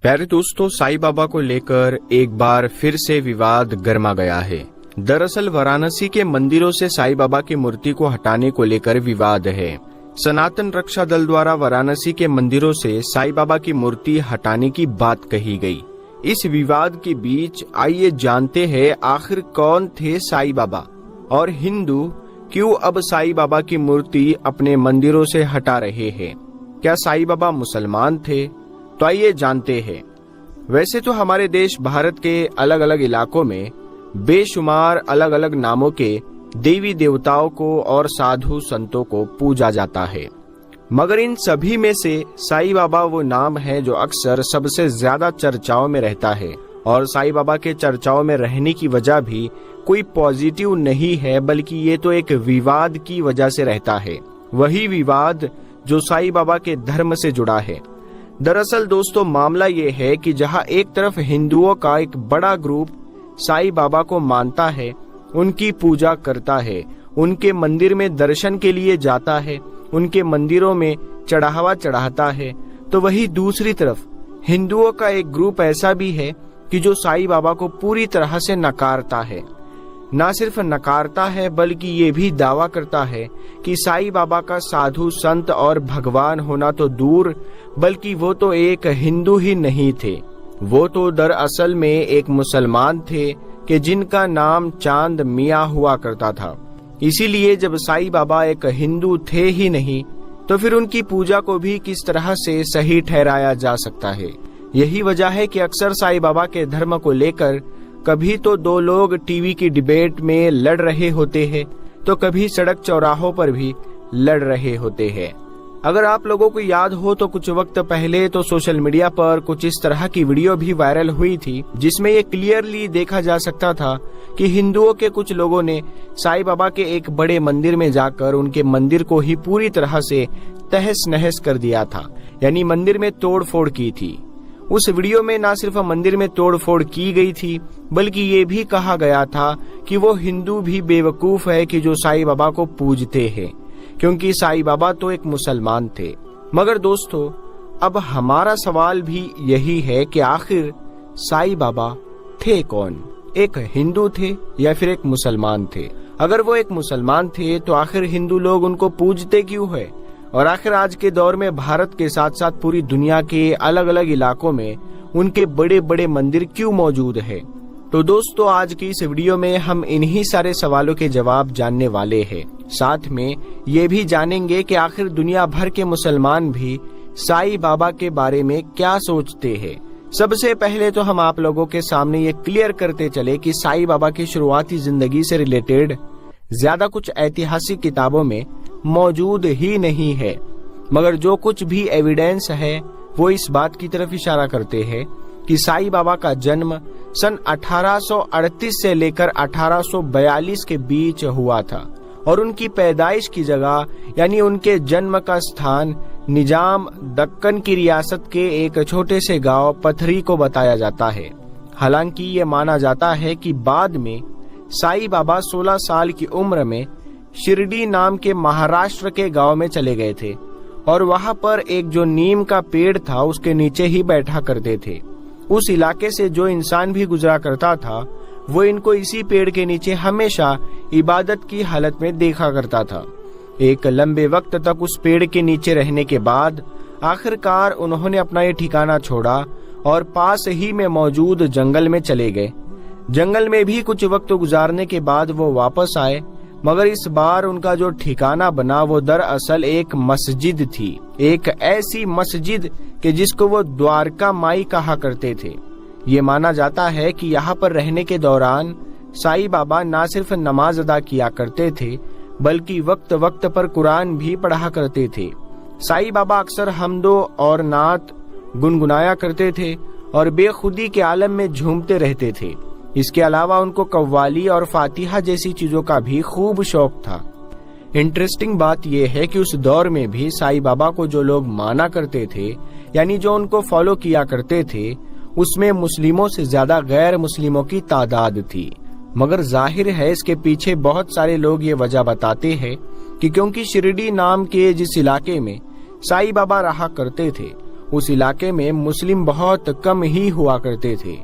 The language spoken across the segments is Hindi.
प्यारे दोस्तों, साईं बाबा को लेकर एक बार फिर से विवाद गर्मा गया है। दरअसल वाराणसी के मंदिरों से साईं बाबा की मूर्ति को हटाने को लेकर विवाद है। सनातन रक्षा दल द्वारा वाराणसी के मंदिरों से साईं बाबा की मूर्ति हटाने की बात कही गई। इस विवाद के बीच आइए जानते हैं आखिर कौन थे साईं बाबा और हिंदू क्यों अब साईं बाबा की मूर्ति अपने मंदिरों से हटा रहे हैं। क्या साईं बाबा मुसलमान थे? तो आइए जानते हैं। वैसे तो हमारे देश भारत के अलग अलग इलाकों में बेशुमार अलग अलग नामों के देवी देवताओं को और साधु संतों को पूजा जाता है, मगर इन सभी में से साईं बाबा वो नाम है जो अक्सर सबसे ज्यादा चर्चाओं में रहता है। और साईं बाबा के चर्चाओं में रहने की वजह भी कोई पॉजिटिव नहीं है, बल्कि ये तो एक विवाद की वजह से रहता है। वही विवाद जो साईं बाबा के धर्म से जुड़ा है। दरअसल दोस्तों, मामला ये है कि जहां एक तरफ हिंदुओं का एक बड़ा ग्रुप साईं बाबा को मानता है, उनकी पूजा करता है, उनके मंदिर में दर्शन के लिए जाता है, उनके मंदिरों में चढ़ावा चढ़ाता है, तो वही दूसरी तरफ हिंदुओं का एक ग्रुप ऐसा भी है कि जो साईं बाबा को पूरी तरह से नकारता है। न सिर्फ नकारता है बल्कि ये भी दावा करता है कि साईं बाबा का साधु संत और भगवान होना तो दूर, बल्कि वो तो एक हिंदू ही नहीं थे, वो तो दरअसल में एक मुसलमान थे कि जिनका नाम चांद मियाँ हुआ करता था। इसीलिए जब साईं बाबा एक हिंदू थे ही नहीं, तो फिर उनकी पूजा को भी किस तरह से सही ठहराया जा सकता है। यही वजह है कि अक्सर साईं बाबा के धर्म को लेकर कभी तो दो लोग टीवी की डिबेट में लड़ रहे होते हैं, तो कभी सड़क चौराहों पर भी लड़ रहे होते हैं। अगर आप लोगों को याद हो तो कुछ वक्त पहले तो सोशल मीडिया पर कुछ इस तरह की वीडियो भी वायरल हुई थी, जिसमें ये क्लियरली देखा जा सकता था कि हिंदुओं के कुछ लोगों ने साईं बाबा के एक बड़े मंदिर में जाकर उनके मंदिर को ही पूरी तरह से तहस नहस कर दिया था, यानी मंदिर में तोड़ फोड़ की थी। उस वीडियो में न सिर्फ मंदिर में तोड़ फोड़ की गई थी, बल्कि ये भी कहा गया था कि वो हिंदू भी बेवकूफ है कि जो साईं बाबा को पूजते हैं, क्योंकि साईं बाबा तो एक मुसलमान थे। मगर दोस्तों, अब हमारा सवाल भी यही है कि आखिर साईं बाबा थे कौन? एक हिंदू थे या फिर एक मुसलमान थे? अगर वो एक मुसलमान थे तो आखिर हिंदू लोग उनको पूजते क्यों है? और आखिर आज के दौर में भारत के साथ साथ पूरी दुनिया के अलग अलग इलाकों में उनके बड़े बड़े मंदिर क्यों मौजूद है? तो दोस्तों, आज की इस वीडियो में हम इन्हीं सारे सवालों के जवाब जानने वाले हैं। साथ में ये भी जानेंगे कि आखिर दुनिया भर के मुसलमान भी साईं बाबा के बारे में क्या सोचते हैं। सबसे पहले तो हम आप लोगों के सामने ये क्लियर करते चले कि साईं बाबा की शुरुआती जिंदगी से रिलेटेड ज्यादा कुछ ऐतिहासिक किताबों में मौजूद ही नहीं है, मगर जो कुछ भी एविडेंस है वो इस बात की तरफ इशारा करते हैं कि साईं बाबा का जन्म सन 1838 से लेकर 1842 के बीच हुआ था और उनकी पैदाइश की जगह यानी उनके जन्म का स्थान निजाम दक्कन की रियासत के एक छोटे से गांव पथरी को बताया जाता है। हालांकि ये माना जाता है कि बाद में साईं बाबा 16 साल की उम्र में शिरडी नाम के महाराष्ट्र के गांव में चले गए थे और वहां पर एक जो नीम का पेड़ था उसके नीचे ही बैठा करते थे। उस इलाके से जो इंसान भी गुजरा करता था वो इनको इसी पेड़ के नीचे हमेशा इबादत की हालत में देखा करता था। एक लंबे वक्त तक उस पेड़ के नीचे रहने के बाद आखिरकार उन्होंने अपना ये ठिकाना छोड़ा और पास ही में मौजूद जंगल में चले गए। जंगल में भी कुछ वक्त गुजारने के बाद वो वापस आए, मगर इस बार उनका जो ठिकाना बना वो दरअसल एक मस्जिद थी, एक ऐसी मस्जिद कि जिसको वो द्वारका माई कहा करते थे। ये माना जाता है कि यहाँ पर रहने के दौरान साईं बाबा न सिर्फ नमाज अदा किया करते थे, बल्कि वक्त वक्त पर कुरान भी पढ़ा करते थे। साईं बाबा अक्सर हमदो और नात गुनगुनाया करते थे और बेखुदी के आलम में झूमते रहते थे। इसके अलावा उनको कव्वाली और फातिहा जैसी चीजों का भी खूब शौक था। इंटरेस्टिंग बात यह है कि उस दौर में भी साईं बाबा को जो लोग माना करते थे, यानी जो उनको फॉलो किया करते थे, उसमें मुस्लिमों से ज्यादा गैर मुस्लिमों की तादाद थी। मगर जाहिर है इसके पीछे बहुत सारे लोग ये वजह बताते हैं कि क्योंकि शिरडी नाम के जिस इलाके में साईं बाबा रहा करते थे उस इलाके में मुस्लिम बहुत कम ही हुआ करते थे,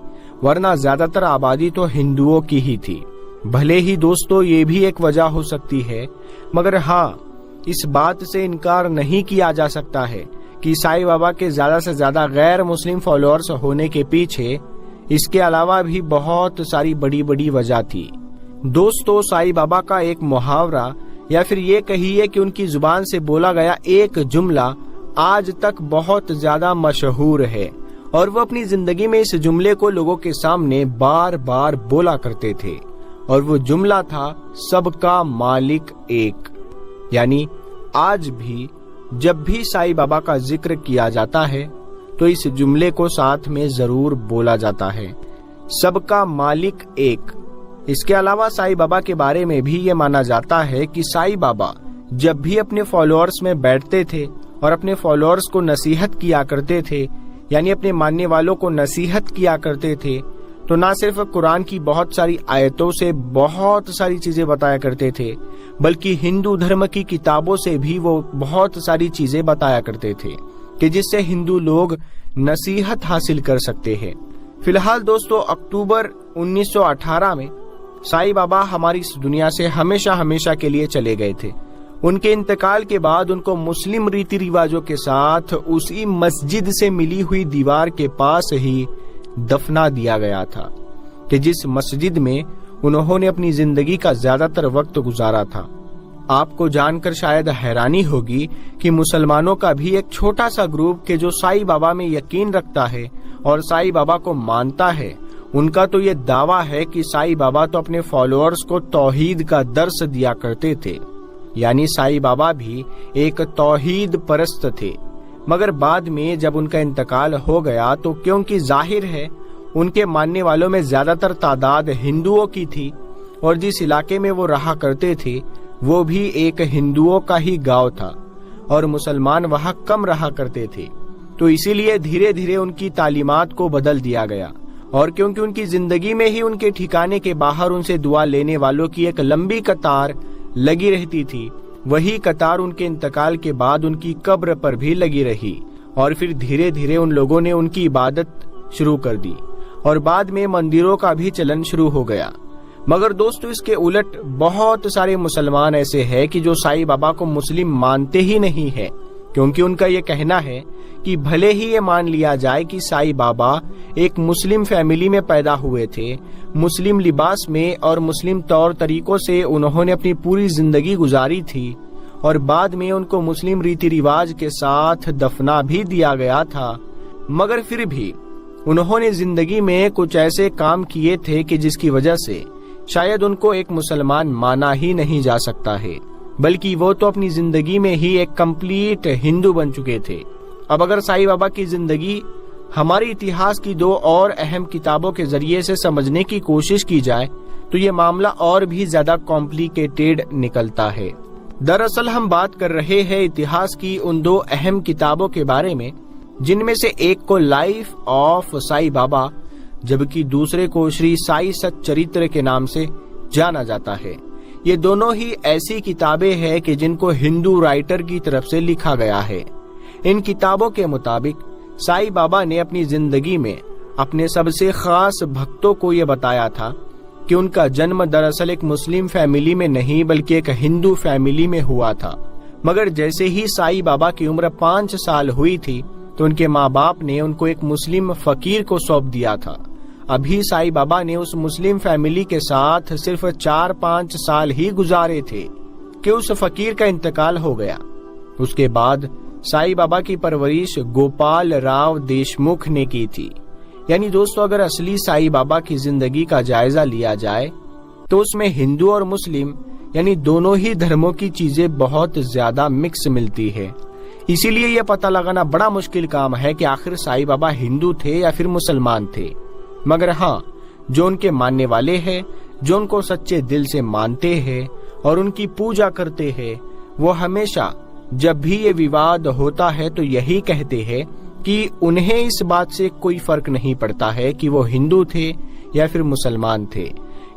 वरना ज्यादातर आबादी तो हिंदुओं की ही थी। भले ही दोस्तों ये भी एक वजह हो सकती है, मगर हाँ, इस बात से इनकार नहीं किया जा सकता है कि साईं बाबा के ज्यादा से ज्यादा गैर मुस्लिम फॉलोअर्स होने के पीछे इसके अलावा भी बहुत सारी बड़ी बड़ी वजह थी। दोस्तों, साईं बाबा का एक मुहावरा या फिर ये कहिए कि उनकी जुबान से बोला गया एक जुमला आज तक बहुत ज्यादा मशहूर है और वो अपनी जिंदगी में इस जुमले को लोगों के सामने बार बार बोला करते थे, और वो जुमला था सबका मालिक एक। यानी आज भी जब भी साईं बाबा का जिक्र किया जाता है तो इस जुमले को साथ में जरूर बोला जाता है, सबका मालिक एक। इसके अलावा साईं बाबा के बारे में भी ये माना जाता है कि साईं बाबा जब भी अपने फॉलोअर्स में बैठते थे और अपने फॉलोअर्स को नसीहत किया करते थे, यानी अपने मानने वालों को नसीहत किया करते थे, तो ना सिर्फ कुरान की बहुत सारी आयतों से बहुत सारी चीजें बताया करते थे, बल्कि हिंदू धर्म की किताबों से भी वो बहुत सारी चीजें बताया करते थे कि जिससे हिंदू लोग नसीहत हासिल कर सकते हैं। फिलहाल दोस्तों, अक्टूबर 1918 में साईं बाबा हमारी इस दुनिया से हमेशा हमेशा के लिए चले गए थे। उनके इंतकाल के बाद उनको मुस्लिम रीति रिवाजों के साथ उसी मस्जिद से मिली हुई दीवार के पास ही दफना दिया गया था कि जिस मस्जिद में उन्होंने अपनी जिंदगी का ज्यादातर वक्त गुजारा था। आपको जानकर शायद हैरानी होगी कि मुसलमानों का भी एक छोटा सा ग्रुप के जो साईं बाबा में यकीन रखता है और साईं बाबा को मानता है, उनका तो ये दावा है कि साईं बाबा तो अपने फॉलोअर्स को तौहीद का दर्स दिया करते थे, यानी साईं बाबा भी एक तौहीद परस्त थे। मगर बाद में जब उनका इंतकाल हो गया तो क्योंकि जाहिर है उनके मानने वालों में ज्यादातर तादाद हिंदुओं की थी और जिस इलाके में वो रहा करते थे वो भी एक हिंदुओं का ही गांव था और मुसलमान वहां कम रहा करते थे, तो इसीलिए धीरे धीरे उनकी तालीमात को बदल दिया गया। और क्योंकि उनकी जिंदगी में ही उनके ठिकाने के बाहर उनसे दुआ लेने वालों की एक लंबी कतार लगी रहती थी, वही कतार उनके इंतकाल के बाद उनकी कब्र पर भी लगी रही और फिर धीरे धीरे उन लोगों ने उनकी इबादत शुरू कर दी और बाद में मंदिरों का भी चलन शुरू हो गया। मगर दोस्तों, इसके उलट बहुत सारे मुसलमान ऐसे हैं कि जो साईं बाबा को मुस्लिम मानते ही नहीं है, क्योंकि उनका ये कहना है कि भले ही ये मान लिया जाए कि साईं बाबा एक मुस्लिम फैमिली में पैदा हुए थे, मुस्लिम लिबास में और मुस्लिम तौर तरीकों से उन्होंने अपनी पूरी जिंदगी गुजारी थी और बाद में उनको मुस्लिम रीति रिवाज के साथ दफना भी दिया गया था, मगर फिर भी उन्होंने जिंदगी में कुछ ऐसे काम किए थे कि जिसकी वजह से शायद उनको एक मुसलमान माना ही नहीं जा सकता है, बल्कि वो तो अपनी जिंदगी में ही एक कंप्लीट हिंदू बन चुके थे। अब अगर साईं बाबा की जिंदगी हमारे इतिहास की दो और अहम किताबों के जरिए से समझने की कोशिश की जाए तो ये मामला और भी ज्यादा कॉम्प्लिकेटेड निकलता है। दरअसल हम बात कर रहे हैं इतिहास की उन दो अहम किताबों के बारे में, जिनमें से एक को लाइफ ऑफ साईं बाबा जबकि दूसरे को श्री साई सच्चरित्र के नाम से जाना जाता है। ये दोनों ही ऐसी किताबें हैं कि जिनको हिंदू राइटर की तरफ से लिखा गया है। इन किताबों के मुताबिक साईं बाबा ने अपनी जिंदगी में अपने सबसे खास भक्तों को ये बताया था कि उनका जन्म दरअसल एक मुस्लिम फैमिली में नहीं बल्कि एक हिंदू फैमिली में हुआ था। मगर जैसे ही साईं बाबा की उम्र 5 साल हुई थी तो उनके माँ बाप ने उनको एक मुस्लिम फकीर को सौंप दिया था। अभी साईं बाबा ने उस मुस्लिम फैमिली के साथ सिर्फ 4-5 साल ही गुजारे थे कि उस फकीर का इंतकाल हो गया। उसके बाद साईं बाबा की परवरिश गोपाल राव देशमुख ने की थी। यानी दोस्तों, अगर असली साईं बाबा की जिंदगी का जायजा लिया जाए तो उसमें हिंदू और मुस्लिम यानी दोनों ही धर्मों की चीजें बहुत ज्यादा मिक्स मिलती है। इसीलिए यह पता लगाना बड़ा मुश्किल काम है कि आखिर साईं बाबा हिंदू थे या फिर मुसलमान थे। मगर हाँ, जो उनके मानने वाले हैं, जो उनको सच्चे दिल से मानते हैं और उनकी पूजा करते हैं, वो हमेशा जब भी ये विवाद होता है तो यही कहते हैं कि उन्हें इस बात से कोई फर्क नहीं पड़ता है कि वो हिंदू थे या फिर मुसलमान थे,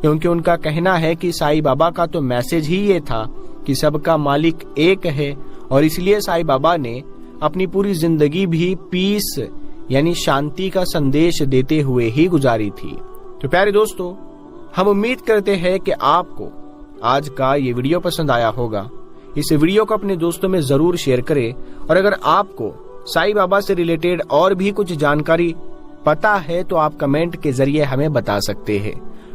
क्योंकि उनका कहना है कि साईं बाबा का तो मैसेज ही ये था कि सबका मालिक एक है और इसलिए साईं बाबा ने अपनी पूरी जिंदगी भी पीस यानी शांति का संदेश देते हुए ही गुजारी थी। तो प्यारे दोस्तों, हम उम्मीद करते हैं कि आपको आज का ये वीडियो पसंद आया होगा। इस वीडियो को अपने दोस्तों में जरूर शेयर करें और अगर आपको साईं बाबा से रिलेटेड और भी कुछ जानकारी पता है तो आप कमेंट के जरिए हमें बता सकते हैं।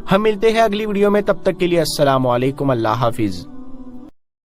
हम मिलते हैं अगली वीडियो में, तब तक के लिए अस्सलाम वालेकुम, अल्लाह हाफिज।